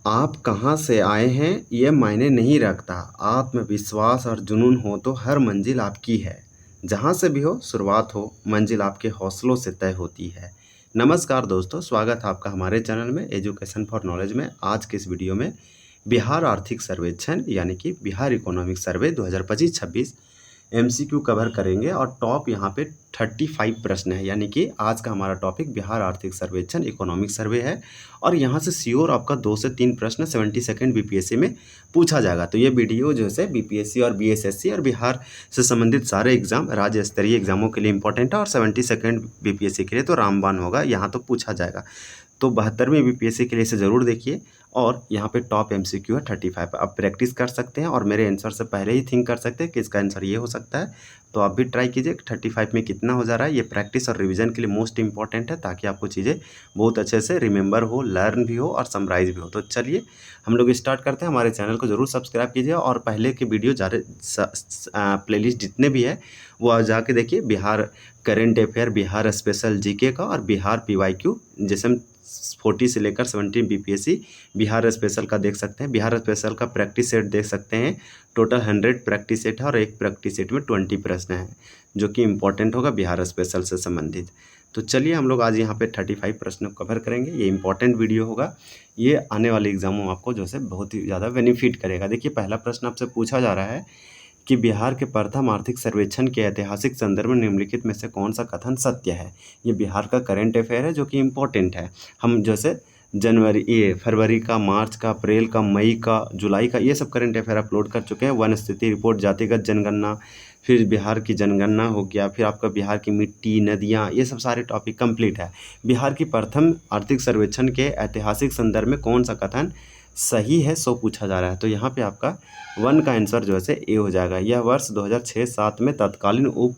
आप कहाँ से आए हैं ये मायने नहीं रखता, आत्मविश्वास और जुनून हो तो हर मंजिल आपकी है। जहाँ से भी हो शुरुआत हो, मंजिल आपके हौसलों से तय होती है। नमस्कार दोस्तों, स्वागत है आपका हमारे चैनल में एजुकेशन फॉर नॉलेज में। आज के इस वीडियो में बिहार आर्थिक सर्वेक्षण यानी कि Bihar economic survey 2025-26 MCQ cover करेंगे और टॉप यहाँ पे 35 प्रश्न है। यानी कि आज का हमारा टॉपिक बिहार आर्थिक सर्वेक्षण इकोनॉमिक सर्वे है और यहाँ से श्योर आपका 2 से 3 प्रश्न 72 बीपीएससी में पूछा जाएगा। तो ये वीडियो जो है बीपीएससी और बीएसएससी और बिहार से संबंधित सारे एग्जाम, राज्य स्तरीय एग्जामों के लिए इंपॉर्टेंट है और 72 बीपीएससी के लिए तो रामबाण होगा, यहाँ तो पूछा जाएगा। तो 72वें बीपीएससी के लिए इसे ज़रूर देखिए। और यहाँ पे टॉप एमसीक्यू है 35। आप प्रैक्टिस कर सकते हैं और मेरे आंसर से पहले ही थिंक कर सकते हैं कि इसका आंसर ये हो सकता है। तो आप भी ट्राई कीजिए 35 में कितना हो जा रहा है। ये प्रैक्टिस और रिवीजन के लिए मोस्ट इंपॉर्टेंट है ताकि आपको चीज़ें बहुत अच्छे से रिमेंबर हो, लर्न भी हो और समराइज भी हो। तो चलिए हम लोग स्टार्ट करते हैं। हमारे चैनल को ज़रूर सब्सक्राइब कीजिए और पहले के वीडियो प्लेलिस्ट जितने भी है वो आप जाके देखिए। Bihar current affair, Bihar special GK का और बिहार पीवाईक्यू, जैसे हम 40 से लेकर 70 बीपीएससी बिहार स्पेशल का देख सकते हैं। बिहार स्पेशल का प्रैक्टिस सेट देख सकते हैं। टोटल 100 प्रैक्टिस सेट है और एक प्रैक्टिस सेट में 20 प्रश्न हैं जो कि इंपॉर्टेंट होगा बिहार स्पेशल से संबंधित। तो चलिए हम लोग आज यहाँ पे 35 प्रश्न कवर करेंगे। ये इंपॉर्टेंट वीडियो होगा, ये आने वाले एग्जामों में आपको जो है बहुत ही ज़्यादा बेनिफिट करेगा। देखिए पहला प्रश्न आपसे पूछा जा रहा है कि बिहार के प्रथम आर्थिक सर्वेक्षण के ऐतिहासिक संदर्भ में निम्नलिखित में से कौन सा कथन सत्य है। ये बिहार का करंट अफेयर है जो कि इम्पोर्टेंट है। हम जैसे फरवरी का, मार्च का, अप्रैल का, मई का, जुलाई का, ये सब करंट अफेयर अपलोड कर चुके हैं। वन स्थिति रिपोर्ट, जातिगत जनगणना, फिर बिहार की जनगणना हो गया, फिर आपका बिहार की मिट्टी, नदियाँ, ये सब सारे टॉपिक कंप्लीट है। बिहार की प्रथम आर्थिक सर्वेक्षण के ऐतिहासिक संदर्भ में कौन सा कथन सही है सो पूछा जा रहा है। तो यहाँ पे आपका 1 का आंसर जो है ए हो जाएगा। यह वर्ष 2006-07 में तत्कालीन उप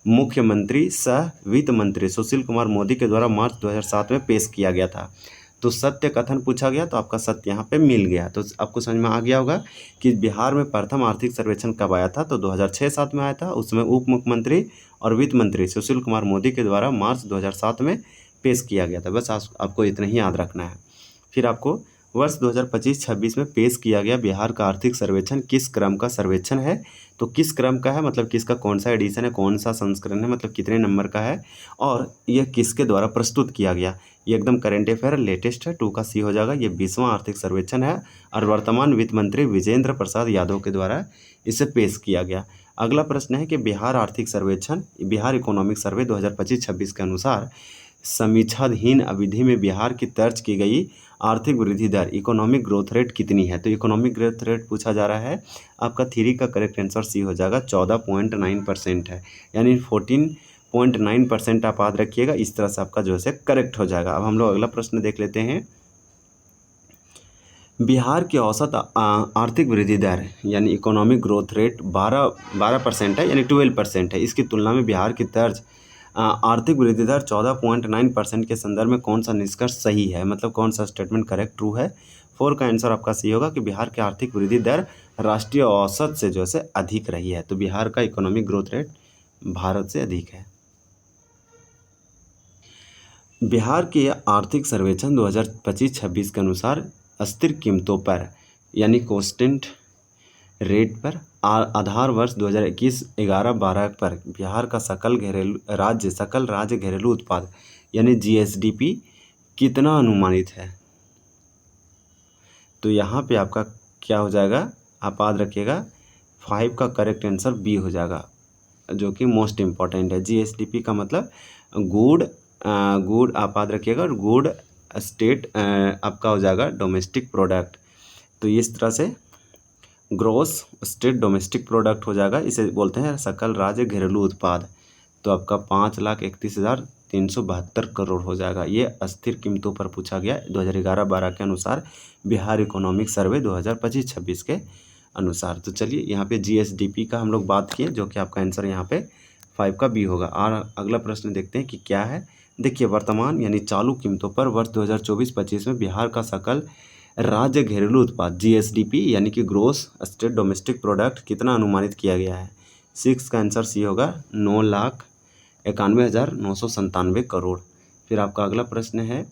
मुख्यमंत्री सह वित्त मंत्री सुशील कुमार मोदी के द्वारा मार्च 2007 में पेश किया गया था। तो सत्य कथन पूछा गया तो आपका सत्य यहाँ पे मिल गया। तो आपको समझ में आ गया होगा कि बिहार में प्रथम आर्थिक सर्वेक्षण कब आया था। तो 2006-07 में आया था। उसमें उप मुख्यमंत्री और वित्त मंत्री सुशील कुमार मोदी के द्वारा मार्च 2007 में पेश किया गया था। बस आपको इतना ही याद रखना है। फिर आपको वर्ष 2025-26 में पेश किया गया बिहार का आर्थिक सर्वेक्षण किस क्रम का सर्वेक्षण है। तो किस क्रम का है मतलब किसका कौन सा एडिशन है, कौन सा संस्करण है, मतलब कितने नंबर का है और यह किसके द्वारा प्रस्तुत किया गया। ये एकदम करंट अफेयर लेटेस्ट है, 2 का सी हो जाएगा। ये 20वां आर्थिक सर्वेक्षण है और वर्तमान वित्त मंत्री विजेंद्र प्रसाद यादव के द्वारा इसे पेश किया गया। अगला प्रश्न है कि बिहार आर्थिक सर्वेक्षण, बिहार इकोनॉमिक सर्वे 2025-26 के अनुसार समीक्षाधीन अवधि में बिहार की दर्ज की गई आर्थिक वृद्धि दर, इकोनॉमिक ग्रोथ रेट कितनी है। तो इकोनॉमिक ग्रोथ रेट पूछा जा रहा है। आपका 3 का करेक्ट आंसर सी हो जाएगा, 14.9% है, यानी 14.9% आप याद रखिएगा। इस तरह से आपका जो है करेक्ट हो जाएगा। अब हम लोग अगला प्रश्न देख लेते हैं। बिहार की औसत आर्थिक वृद्धि दर यानी इकोनॉमिक ग्रोथ रेट 12% है, यानी 12% है। इसकी तुलना में बिहार की दर्ज आर्थिक वृद्धि दर 14.9% के संदर्भ में कौन सा निष्कर्ष सही है, मतलब कौन सा स्टेटमेंट करेक्ट ट्रू है। 4 का आंसर आपका सही होगा कि बिहार की आर्थिक वृद्धि दर राष्ट्रीय औसत से जो है अधिक रही है। तो बिहार का इकोनॉमिक ग्रोथ रेट भारत से अधिक है। बिहार के आर्थिक सर्वेक्षण 2025-26 के अनुसार अस्थिर कीमतों पर यानी कांस्टेंट रेट पर आधार वर्ष 2021-11-12 पर बिहार का सकल राज्य घरेलू उत्पाद यानी जीएसडीपी कितना अनुमानित है। तो यहाँ पे आपका क्या हो जाएगा, आप याद रखिएगा 5 का करेक्ट आंसर बी हो जाएगा, जो कि मोस्ट इम्पॉर्टेंट है। जीएसडीपी का मतलब गुड आप याद रखिएगा, गुड स्टेट आपका हो जाएगा डोमेस्टिक प्रोडक्ट। तो इस तरह से ग्रॉस स्टेट डोमेस्टिक प्रोडक्ट हो जाएगा, इसे बोलते हैं सकल राज्य घरेलू उत्पाद। तो आपका 5,31,372 करोड़ हो जाएगा। ये अस्थिर कीमतों पर पूछा गया 2011-12 के अनुसार बिहार इकोनॉमिक सर्वे 2025-26 के अनुसार। तो चलिए यहाँ पे जीएसडीपी का हम लोग बात किए, जो कि आपका आंसर यहाँ पे 5 का बी होगा। और अगला प्रश्न देखते हैं कि क्या है। देखिए वर्तमान यानी चालू कीमतों पर वर्ष 2024-25 में बिहार का सकल राज्य घरेलू उत्पाद जीएसडीपी यानी कि ग्रोस स्टेट डोमेस्टिक प्रोडक्ट कितना अनुमानित किया गया है। 6 का आंसर सी होगा, 9,91,997 करोड़। फिर आपका अगला प्रश्न है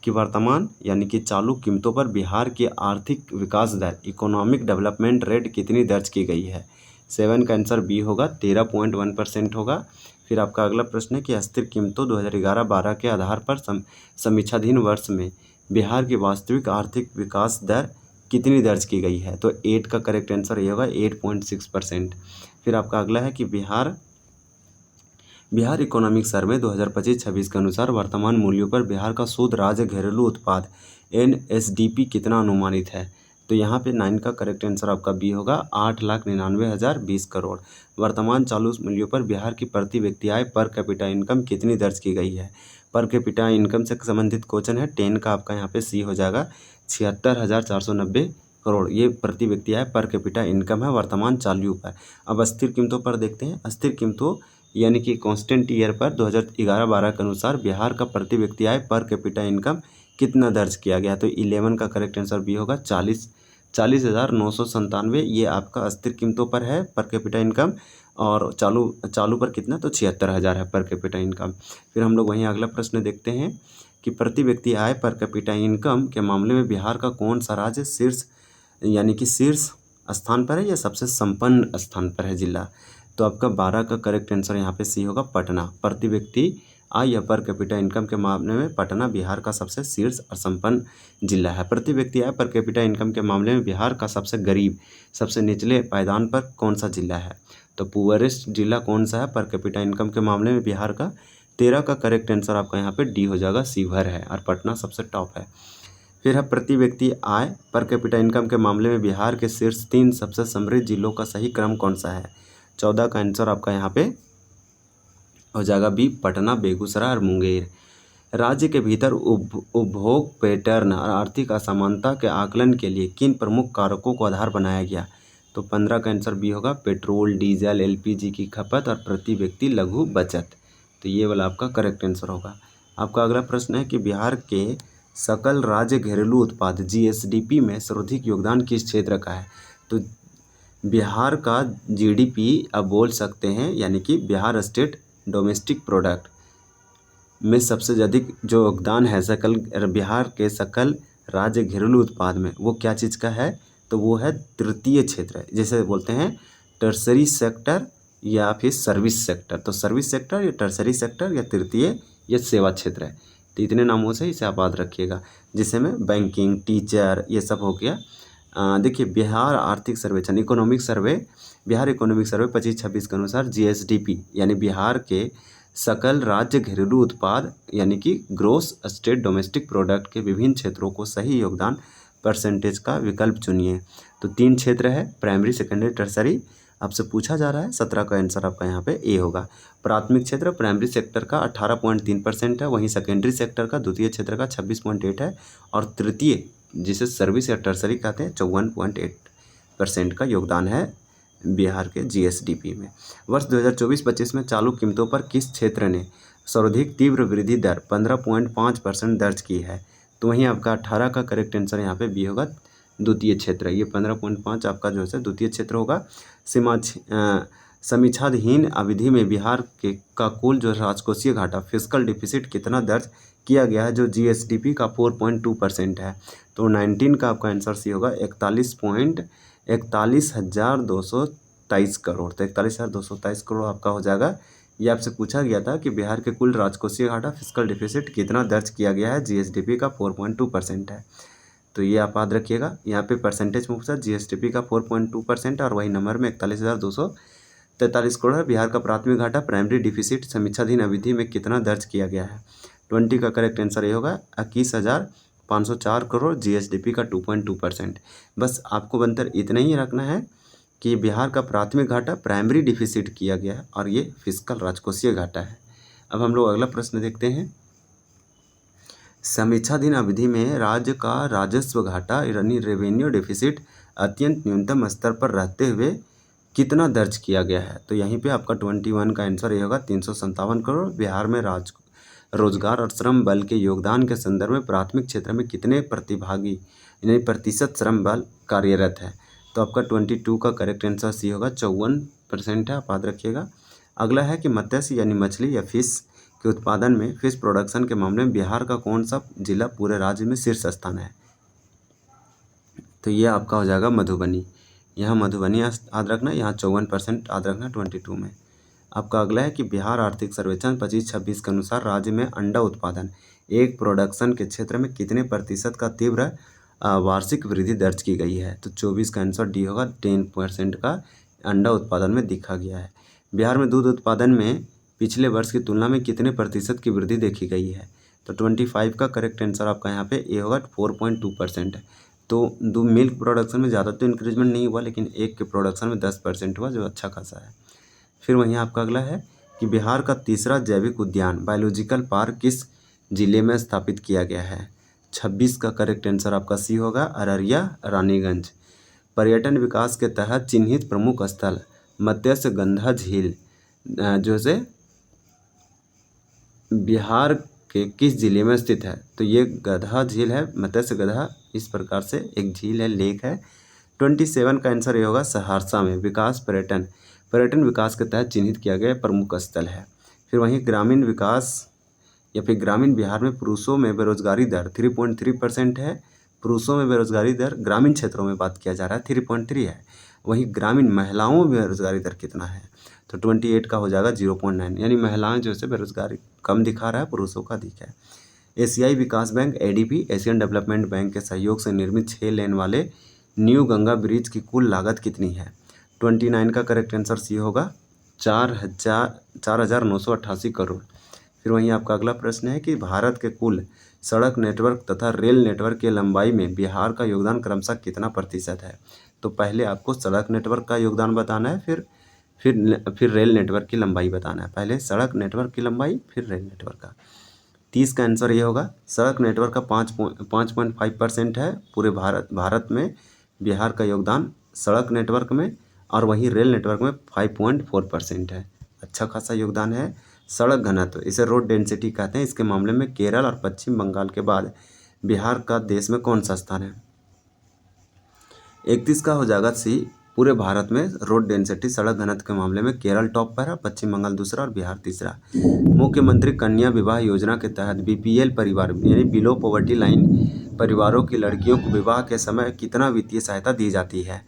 कि वर्तमान यानी कि चालू कीमतों पर बिहार की आर्थिक विकास दर इकोनॉमिक डेवलपमेंट रेट कितनी दर्ज की गई है। 7 का आंसर बी होगा, 13.1% होगा। फिर आपका अगला प्रश्न है कि अस्थिर कीमतों 2011-12 के आधार पर समीक्षाधीन वर्ष में बिहार की वास्तविक आर्थिक विकास दर कितनी दर्ज की गई है। तो 8 का करेक्ट आंसर ये होगा, 8.6%। फिर आपका अगला है कि बिहार इकोनॉमिक सर्वे 2025-26 के अनुसार वर्तमान मूल्यों पर बिहार का शुद्ध राज्य घरेलू उत्पाद NSDP कितना अनुमानित है। तो यहाँ पे 9 का करेक्ट आंसर आपका बी होगा, 8,99,020 करोड़। वर्तमान चालू मूल्यों पर बिहार की प्रति व्यक्ति आय पर कैपिटा इनकम कितनी दर्ज की गई है। पर कैपिटा इनकम से संबंधित क्वेश्चन है, 10 का आपका यहाँ पे सी हो जाएगा, 76,490 करोड़ ये प्रति व्यक्ति आय पर कैपिटा इनकम है वर्तमान चालू पर। अब अस्थिर कीमतों पर देखते हैं। अस्थिर कीमतों यानी कि कांस्टेंट ईयर पर 2011-12 के अनुसार बिहार का प्रति व्यक्ति आय पर कैपिटा इनकम कितना दर्ज किया गया। तो 11 का करेक्ट आंसर बी होगा, 40,997। ये आपका अस्थिर कीमतों पर है पर कैपिटा इनकम, और चालू पर कितना, तो 76,000 है पर कैपिटा इनकम। फिर हम लोग वहीं अगला प्रश्न देखते हैं कि प्रति व्यक्ति आय पर कैपिटा इनकम के मामले में बिहार का कौन सा राज्य शीर्ष यानी कि शीर्ष स्थान पर है या सबसे संपन्न स्थान पर है जिला। तो आपका 12 का करेक्ट आंसर यहाँ पे सी होगा, पटना। प्रति व्यक्ति आय या पर कैपिटा इनकम के मामले में पटना बिहार का सबसे शीर्ष और संपन्न जिला है। प्रति व्यक्ति आय पर कैपिटा इनकम के मामले में बिहार का सबसे गरीब, सबसे निचले पायदान पर कौन सा जिला है। तो पुअरेस्ट जिला कौन सा है पर कैपिटा इनकम के मामले में बिहार का। 13 का करेक्ट आंसर आपका यहाँ पे डी हो जाएगा, शिवहर है, और पटना सबसे टॉप है। फिर है प्रति व्यक्ति आय पर कैपिटा इनकम के मामले में बिहार के शीर्ष 3 सबसे समृद्ध जिलों का सही क्रम कौन सा है। 14 का आंसर आपका यहाँ पे हो जाएगा बी, पटना, बेगूसराय और मुंगेर। राज्य के भीतर उपभोग पैटर्न और आर्थिक असमानता के आकलन के लिए किन प्रमुख कारकों को आधार बनाया गया। तो 15 का आंसर बी होगा, पेट्रोल, डीजल, LPG की खपत और प्रति व्यक्ति लघु बचत। तो ये वाला आपका करेक्ट आंसर होगा। आपका अगला प्रश्न है कि बिहार के सकल राज्य घरेलू उत्पाद GSDP में सर्वाधिक योगदान किस क्षेत्र का है। तो बिहार का GDP अब बोल सकते हैं यानी कि बिहार स्टेट डोमेस्टिक प्रोडक्ट में सबसे अधिक जो योगदान है बिहार के सकल राज्य घरेलू उत्पाद में, वो क्या चीज़ का है। तो वो है तृतीय क्षेत्र, जैसे बोलते हैं टर्सरी सेक्टर या फिर सर्विस सेक्टर। तो सर्विस सेक्टर या टर्सरी सेक्टर या तृतीय या सेवा क्षेत्र है। तो इतने नामों से इसे आप याद रखिएगा, जिससे में बैंकिंग, टीचर ये सब हो गया। देखिए बिहार आर्थिक सर्वेक्षण बिहार इकोनॉमिक सर्वे 25-26 के अनुसार GSDP यानी बिहार के सकल राज्य घरेलू उत्पाद यानी कि ग्रोस स्टेट डोमेस्टिक प्रोडक्ट के विभिन्न क्षेत्रों को सही योगदान परसेंटेज का विकल्प चुनिए। तो 3 क्षेत्र है, प्राइमरी, सेकेंडरी, टर्सरी। आपसे पूछा जा रहा है, 17 का आंसर आपका यहाँ पे ए होगा। प्राथमिक क्षेत्र प्राइमरी सेक्टर का 18.3% है, वहीं सेकेंडरी सेक्टर का द्वितीय क्षेत्र का 26.8 है, और तृतीय जिसे सर्विस या टर्सरी कहते हैं 54.8% का योगदान है बिहार के GSDP में। वर्ष 2024-25 में चालू कीमतों पर किस क्षेत्र ने सर्वाधिक तीव्र वृद्धि दर 15.5% दर्ज की है। तो वहीं आपका 18 का करेक्ट आंसर यहाँ पे बी होगा, द्वितीय क्षेत्र। ये 15.5 आपका जो है द्वितीय क्षेत्र होगा। समीक्षाधीन अवधि में बिहार के का कुल जो राजकोषीय घाटा फिस्कल डिफिसिट कितना दर्ज किया गया है, जो GSDP का 4.2% है। तो 19 का आपका आंसर सी होगा, 41,223 करोड़। तो 41,223 करोड़ आपका हो जाएगा। ये आपसे पूछा गया था कि बिहार के कुल राजकोषीय घाटा फिस्कल डिफिसिट कितना दर्ज किया गया है, GSDP का 4.2% है। तो ये आप याद रखिएगा, यहाँ पे परसेंटेज में पूछा, GSDP का 4.2% और वही नंबर में 41,243 करोड़ है। बिहार का प्राथमिक घाटा प्राइमरी डिफिसिट समीक्षाधीन अवधि में कितना दर्ज किया गया है। 20 का करेक्ट आंसर ये होगा, 21,504 करोड़, GSDP का 2.2%। बस आपको बनकर इतना ही रखना है कि बिहार का प्राथमिक घाटा प्राइमरी डिफिसिट किया गया है और ये फिस्कल राजकोषीय घाटा है। अब हम लोग अगला प्रश्न देखते हैं। समीक्षाधीन अवधि में राज्य का राजस्व घाटा यानी रेवेन्यू डेफिसिट अत्यंत न्यूनतम स्तर पर रहते हुए कितना दर्ज किया गया है। तो यहीं पे आपका 21 का आंसर ये होगा, 357 करोड़। बिहार में रोजगार और श्रम बल के योगदान के संदर्भ में प्राथमिक क्षेत्र में कितने प्रतिभागी यानी प्रतिशत श्रम बल कार्यरत है। तो आपका 22 का करेक्ट आंसर सी होगा, 54% है, आप याद रखिएगा। अगला है कि मत्स्य यानी मछली या फिश के उत्पादन में फिश प्रोडक्शन के मामले में बिहार का कौन सा जिला पूरे राज्य में शीर्ष स्थान है? तो ये आपका हो जाएगा मधुबनी। यहाँ मधुबनी याद रखना, यहाँ 54% याद रखना 22 में। आपका अगला है कि बिहार आर्थिक सर्वेक्षण 25-26 के अनुसार राज्य में अंडा उत्पादन एक प्रोडक्शन के क्षेत्र में कितने प्रतिशत का तीव्र वार्षिक वृद्धि दर्ज की गई है? तो 24 का आंसर डी होगा। 10% का अंडा उत्पादन में देखा गया है। बिहार में दूध उत्पादन में पिछले वर्ष की तुलना में कितने प्रतिशत की वृद्धि देखी गई है? तो 25 का करेक्ट आंसर आपका यहाँ पे ए होगा। 4.2% है। तो दो मिल्क प्रोडक्शन में ज़्यादा तो इंक्रीजमेंट नहीं हुआ, लेकिन एक के प्रोडक्शन में 10% हुआ, जो अच्छा खासा है। फिर वहीं आपका अगला है कि बिहार का तीसरा जैविक उद्यान बायोलॉजिकल पार्क किस जिले में स्थापित किया गया है? 26 का करेक्ट आंसर आपका सी होगा, अररिया रानीगंज। पर्यटन विकास के तहत चिन्हित प्रमुख स्थल मत्स्य गंधा झील जो से बिहार के किस जिले में स्थित है? तो ये गधा झील है, मत्स्य गधा इस प्रकार से एक झील है, लेक है। 27 का आंसर ये होगा, सहरसा में। विकास पर्यटन विकास के तहत चिन्हित किया गया प्रमुख स्थल है। फिर वहीं ग्रामीण विकास या फिर ग्रामीण बिहार में पुरुषों में बेरोजगारी दर 3.3% है। पुरुषों में बेरोजगारी दर ग्रामीण क्षेत्रों में बात किया जा रहा है 3.3 है। वहीं ग्रामीण महिलाओं में बेरोजगारी दर कितना है? तो 28 का हो जाएगा 0.9, यानी महिलाएं जो है बेरोजगारी कम दिखा रहा है, पुरुषों का अधिक है। एशियाई विकास bank ADB Asian Development Bank के सहयोग से निर्मित 6 लेन वाले न्यू गंगा ब्रिज की कुल लागत कितनी है? 29 का करेक्ट आंसर सी होगा, 4,988 करोड़। फिर वहीं आपका अगला प्रश्न है कि भारत के कुल सड़क नेटवर्क तथा रेल नेटवर्क की लंबाई में बिहार का योगदान क्रमशः कितना प्रतिशत है? तो पहले आपको सड़क नेटवर्क का योगदान बताना है, फिर रेल नेटवर्क की लंबाई बताना है। पहले सड़क नेटवर्क की लंबाई, फिर रेल नेटवर्क का। 30 का आंसर ये होगा। सड़क नेटवर्क का 5.5% है पूरे भारत में बिहार का योगदान सड़क नेटवर्क में, और वहीं रेल नेटवर्क में 5.4% है। अच्छा खासा योगदान है। सड़क घनत्व, इसे रोड डेंसिटी कहते हैं। इसके मामले में केरल और पश्चिम बंगाल के बाद बिहार का देश में कौन सा स्थान है? 31 का हो जाएगा सी। पूरे भारत में रोड डेंसिटी सड़क घनत्व के मामले में केरल टॉप पर है, पश्चिम बंगाल दूसरा और बिहार तीसरा। मुख्यमंत्री कन्या विवाह योजना के तहत बीपीएल परिवार यानी बिलो पॉवर्टी लाइन परिवारों की लड़कियों को विवाह के समय कितना वित्तीय सहायता दी जाती है?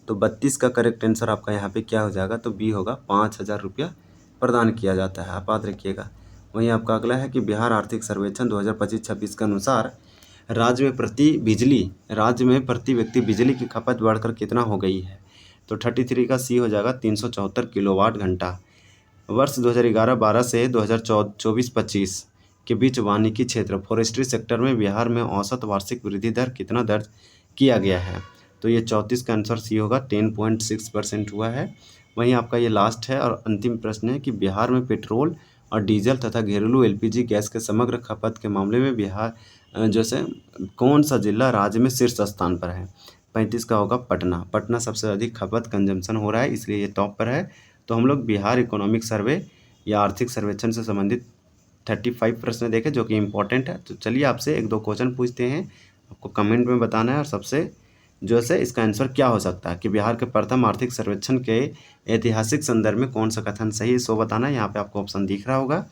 तो 32 का करेक्ट आंसर आपका यहाँ पे क्या हो जाएगा? तो बी होगा, 5,000 रुपया प्रदान किया जाता है, आप याद रखिएगा। वहीं आपका अगला है कि बिहार आर्थिक सर्वेक्षण 2025-26 के अनुसार राज्य में प्रति व्यक्ति बिजली की खपत बढ़कर कितना हो गई है? तो 33 का सी हो जाएगा, 374 किलोवाट घंटा। वर्ष 2011-12 से 2024-25 के बीच वानिकी क्षेत्र फॉरेस्ट्री सेक्टर में बिहार में औसत वार्षिक वृद्धि दर कितना दर्ज किया गया है? तो ये 34 का आंसर सी होगा, 10.6% हुआ है। वहीं आपका ये लास्ट है और अंतिम प्रश्न है कि बिहार में पेट्रोल और डीजल तथा घरेलू एलपीजी गैस के समग्र खपत के मामले में बिहार जैसे कौन सा जिला राज्य में शीर्ष स्थान पर है? 35 का होगा पटना सबसे अधिक खपत कंजम्पशन हो रहा है, इसलिए ये टॉप पर है। तो हम लोग बिहार इकोनॉमिक सर्वे या आर्थिक सर्वेक्षण से संबंधित 35 प्रश्न देखें जो कि इम्पोर्टेंट है। तो चलिए आपसे 1-2 क्वेश्चन पूछते हैं, आपको कमेंट में बताना है और सबसे जो है इसका आंसर क्या हो सकता है कि बिहार के प्रथम आर्थिक सर्वेक्षण के ऐतिहासिक संदर्भ में कौन सा कथन सही है, सो बताना है। यहाँ पे आपको ऑप्शन दिख रहा होगा।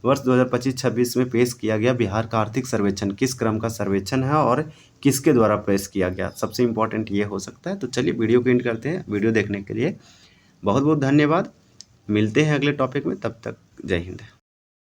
वर्ष 2025-26 में पेश किया गया बिहार का आर्थिक सर्वेक्षण किस क्रम का सर्वेक्षण है और किसके द्वारा पेश किया गया? सबसे इम्पोर्टेंट ये हो सकता है। तो चलिए वीडियो को एंड करते हैं। वीडियो देखने के लिए बहुत बहुत धन्यवाद। मिलते हैं अगले टॉपिक में, तब तक जय हिंद।